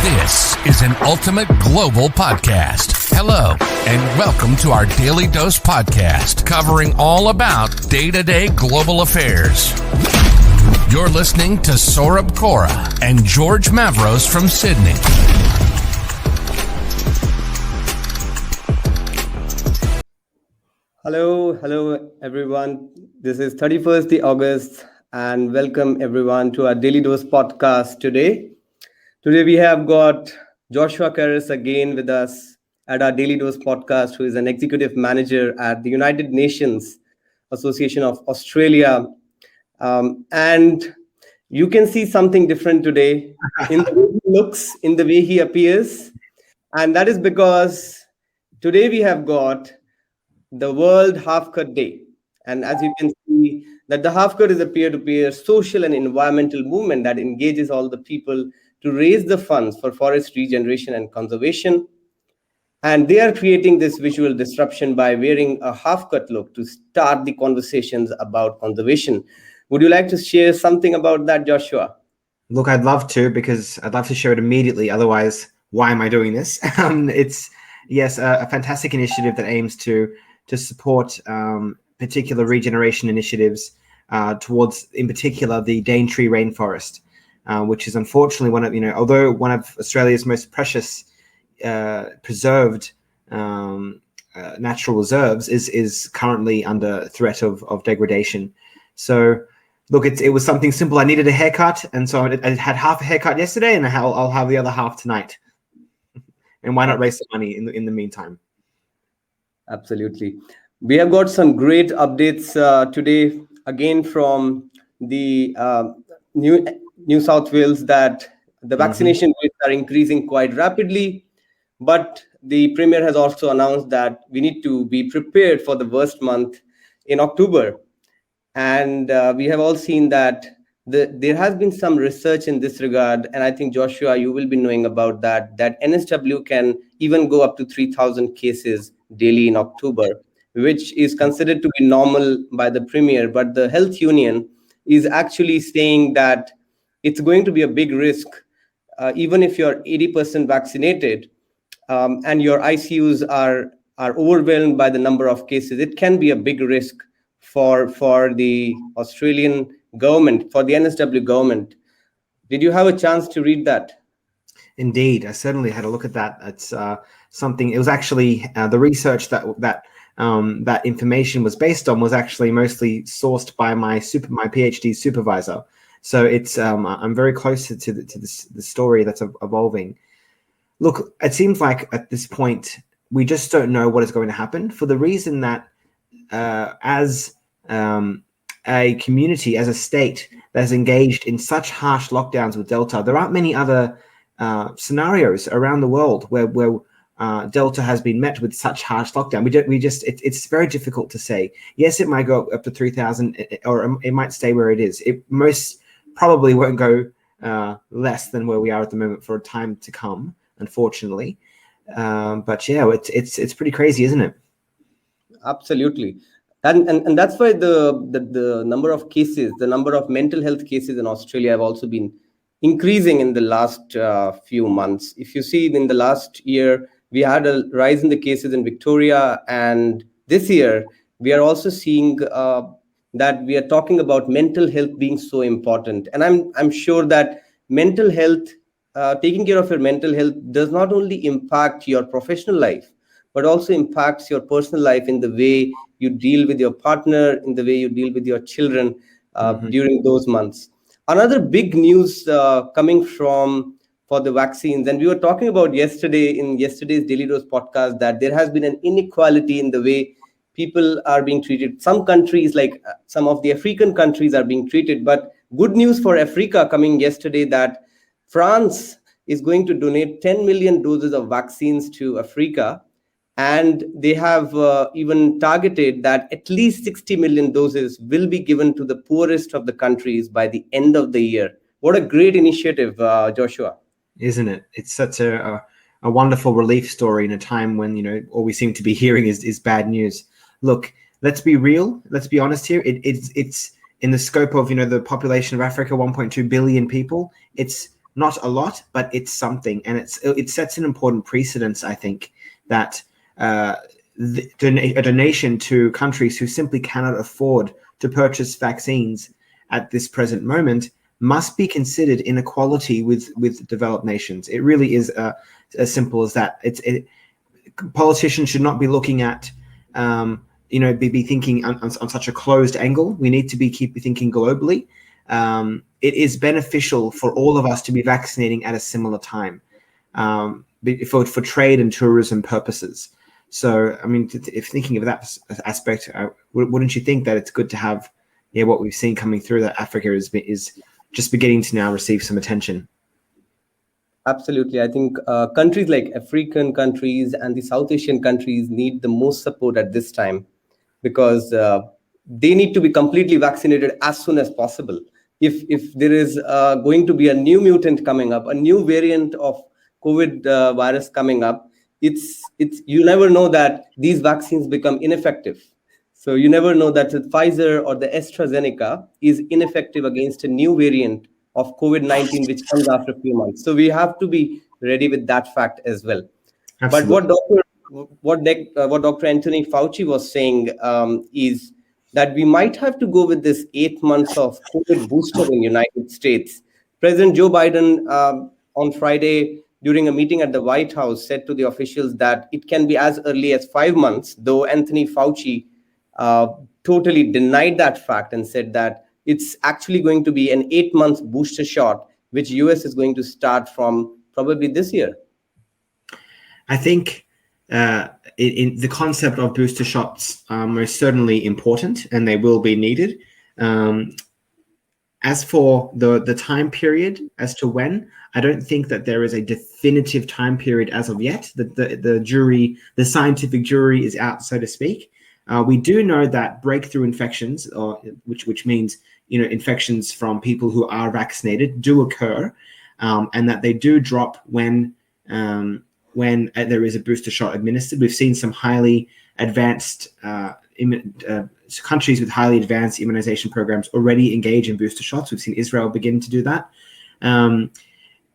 This is an ultimate global podcast. Hello, and welcome to our Daily Dose podcast, covering all about day-to-day global affairs. You're listening to Saurabh Kora and George Mavros from Sydney. Hello everyone. This is 31st August and welcome everyone to our Daily Dose podcast today. Today we have got Joshua Karras again with us at our Daily Dose podcast, who is an executive manager at the United Nations Association of Australia. And you can see something different today in the way he looks, in the way he appears. And that is because today we have got the World Half Cut Day. And as you can see, that the Half Cut is a peer-to-peer social and environmental movement that engages all the people to raise the funds for forest regeneration and conservation. And they are creating this visual disruption by wearing a half-cut look to start the conversations about conservation. Would you like to share something about that, Joshua? Look, I'd love to, because I'd love to share it immediately. Otherwise, why am I doing this? It's, yes, a fantastic initiative that aims to support particular regeneration initiatives towards, in particular, the Daintree rainforest, which is unfortunately although one of Australia's most precious preserved natural reserves is currently under threat of degradation. So, look, it was something simple. I needed a haircut, and so I had half a haircut yesterday, and I'll have the other half tonight. And why not raise some money in the meantime? Absolutely. We have got some great updates today, again from the New South Wales, that the vaccination rates are increasing quite rapidly. But the Premier has also announced that we need to be prepared for the worst month in October. And we have all seen that there has been some research in this regard. And I think, Joshua, you will be knowing about that NSW can even go up to 3,000 cases daily in October, which is considered to be normal by the Premier. But the Health Union is actually saying that it's going to be a big risk, even if you're 80% vaccinated and your ICUs are overwhelmed by the number of cases. It can be a big risk for the Australian government, for the NSW government. Did you have a chance to read that? Indeed, I certainly had a look at that. It's something. It was actually the research that information was based on was actually mostly sourced by my PhD supervisor. So it's I'm very close to the story that's evolving. Look, it seems like at this point we just don't know what is going to happen, for the reason that as a community, as a state that is engaged in such harsh lockdowns with Delta, there aren't many other scenarios around the world where Delta has been met with such harsh lockdown. It's very difficult to say. Yes, it might go up to 3,000, or it might stay where it is. It most probably won't go less than where we are at the moment for a time to come, unfortunately. But yeah, it's pretty crazy, isn't it? Absolutely. And that's why the number of cases, the number of mental health cases in Australia have also been increasing in the last few months. If you see, in the last year, we had a rise in the cases in Victoria, and this year we are also seeing that we are talking about mental health being so important. And I'm sure that mental health, taking care of your mental health, does not only impact your professional life, but also impacts your personal life in the way you deal with your partner, in the way you deal with your children during those months. Another big news coming for the vaccines, and we were talking about yesterday's Daily Dose podcast, that there has been an inequality in the way people are being treated. Some countries, like some of the African countries, are being treated. But good news for Africa coming yesterday, that France is going to donate 10 million doses of vaccines to Africa. And they have even targeted that at least 60 million doses will be given to the poorest of the countries by the end of the year. What a great initiative, Joshua. Isn't it? It's such a wonderful relief story in a time when, all we seem to be hearing is bad news. Look, let's be real. Let's be honest here. It's in the scope of, the population of Africa, 1.2 billion people. It's not a lot, but it's something, and it sets an important precedence, I think, that a donation to countries who simply cannot afford to purchase vaccines at this present moment must be considered in equality with developed nations. It really is as simple as that. Politicians should not be looking at be thinking on such a closed angle. We need to keep thinking globally. It is beneficial for all of us to be vaccinating at a similar time for trade and tourism purposes. So, I mean, if thinking of that aspect, wouldn't you think that it's good to have, what we've seen coming through, that Africa is just beginning to now receive some attention? Absolutely. I think countries like African countries and the South Asian countries need the most support at this time, because they need to be completely vaccinated as soon as possible. If there is going to be a new mutant coming up, a new variant of COVID virus coming up, it's you never know that these vaccines become ineffective. So you never know that the Pfizer or the AstraZeneca is ineffective against a new variant of COVID-19, which comes after a few months. So we have to be ready with that fact as well. Absolutely. But what Dr. Anthony Fauci was saying is that we might have to go with this 8 months of COVID booster in the United States. President Joe Biden on Friday during a meeting at the White House said to the officials that it can be as early as 5 months, though Anthony Fauci totally denied that fact and said that it's actually going to be an 8 months booster shot, which US is going to start from probably this year. I think in the concept of booster shots are most certainly important, and they will be needed. As for the time period as to when, I don't think that there is a definitive time period as of yet. The scientific jury is out, so to speak. We do know that breakthrough infections, which means infections from people who are vaccinated, do occur, and that they do drop when there is a booster shot administered. We've seen some highly advanced countries with highly advanced immunization programs already engage in booster shots. We've seen Israel begin to do that.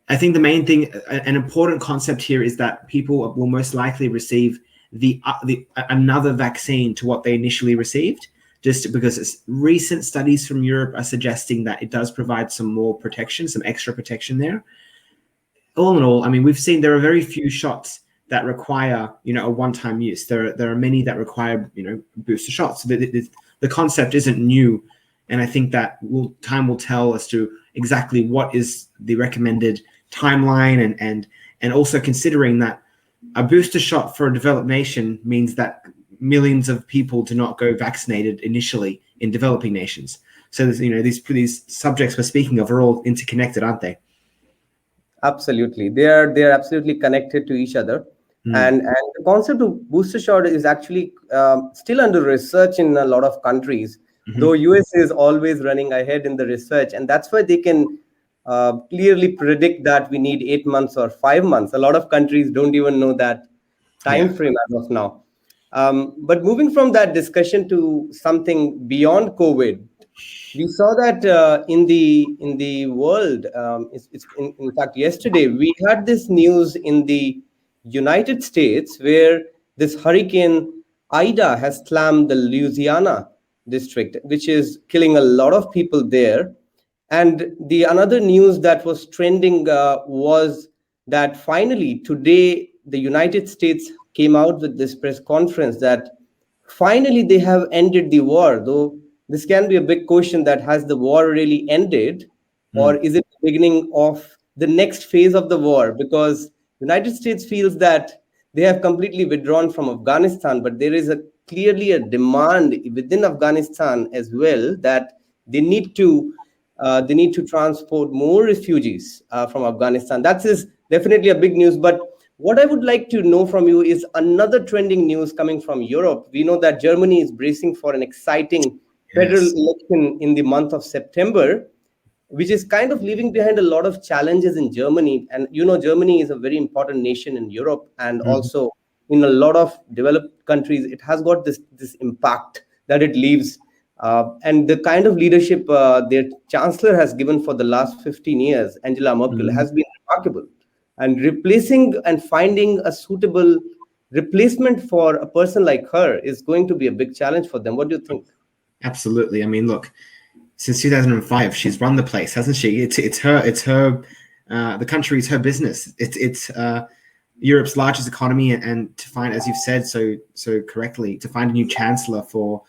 I think the main thing, an important concept here, is that people will most likely receive another vaccine to what they initially received, just because recent studies from Europe are suggesting that it does provide some more protection, some extra protection there. All in all, I mean, we've seen there are very few shots that require, a one-time use. There are many that require, booster shots. The concept isn't new, and I think that time will tell as to exactly what is the recommended timeline, and also considering that a booster shot for a developed nation means that millions of people do not go vaccinated initially in developing nations. So these subjects we're speaking of are all interconnected, aren't they? Absolutely, they are absolutely connected to each other. And the concept of booster shot is actually still under research in a lot of countries, though US is always running ahead in the research, and that's why they can clearly predict that we need 8 months or 5 months. A lot of countries don't even know that time frame as of now. But moving from that discussion to something beyond COVID, we saw that in the world. In fact, yesterday we had this news in the United States, where this hurricane Ida has slammed the Louisiana district, which is killing a lot of people there. And the another news that was trending was that finally today the United States came out with this press conference that finally they have ended the war. Though this can be a big question, that has the war really ended, or is it the beginning of the next phase of the war? Because United States feels that they have completely withdrawn from Afghanistan, but there is clearly a demand within Afghanistan as well that they need to transport more refugees from Afghanistan. That is definitely a big news. But what I would like to know from you is another trending news coming from Europe. We know that Germany is bracing for an exciting federal election in the month of September, which is kind of leaving behind a lot of challenges in Germany. And Germany is a very important nation in Europe, and also in a lot of developed countries. It has got this impact that it leaves And the kind of leadership their chancellor has given for the last 15 years, Angela Merkel, has been remarkable. And replacing and finding a suitable replacement for a person like her is going to be a big challenge for them. What do you think? Absolutely. I mean, look, since 2005, she's run the place, hasn't she? It's her. The country is her business. It's Europe's largest economy, and to find, as you've said so correctly, to find a new chancellor for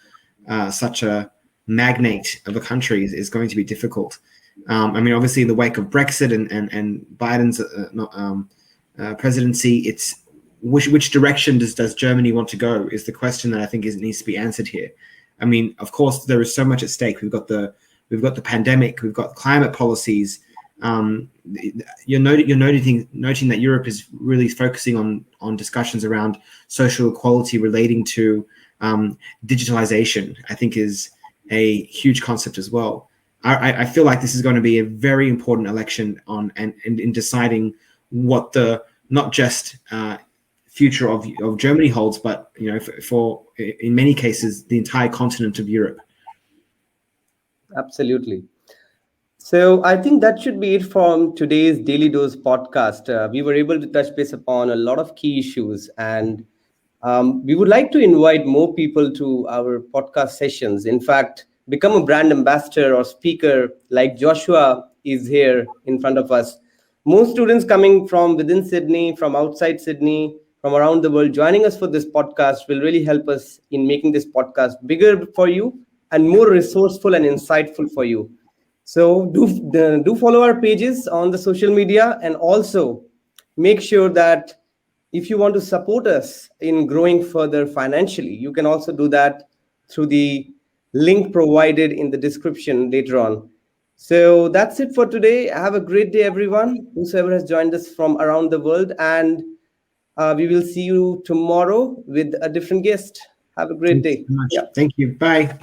such a magnate of a country is going to be difficult. I mean, obviously, in the wake of Brexit and Biden's presidency, it's which direction does Germany want to go is the question that I think needs to be answered here. I mean, of course, there is so much at stake. We've got the pandemic, we've got climate policies. You're noting that Europe is really focusing on discussions around social equality relating to digitalization. I think is a huge concept as well. I feel like this is going to be a very important election and in deciding what the not just future of Germany holds, but for in many cases the entire continent of Europe. Absolutely. So I think that should be it from today's Daily Dose podcast. We were able to touch base upon a lot of key issues, and we would like to invite more people to our podcast sessions. In fact, become a brand ambassador or speaker like Joshua is here in front of us. More students coming from within Sydney, from outside Sydney, from around the world, joining us for this podcast will really help us in making this podcast bigger for you and more resourceful and insightful for you. So do follow our pages on the social media, and also make sure that if you want to support us in growing further financially, you can also do that through the link provided in the description later on. So that's it for today. Have a great day, everyone, whosoever has joined us from around the world. And we will see you tomorrow with a different guest. Have a great day. Thank you so much. Yeah. Thank you. Bye.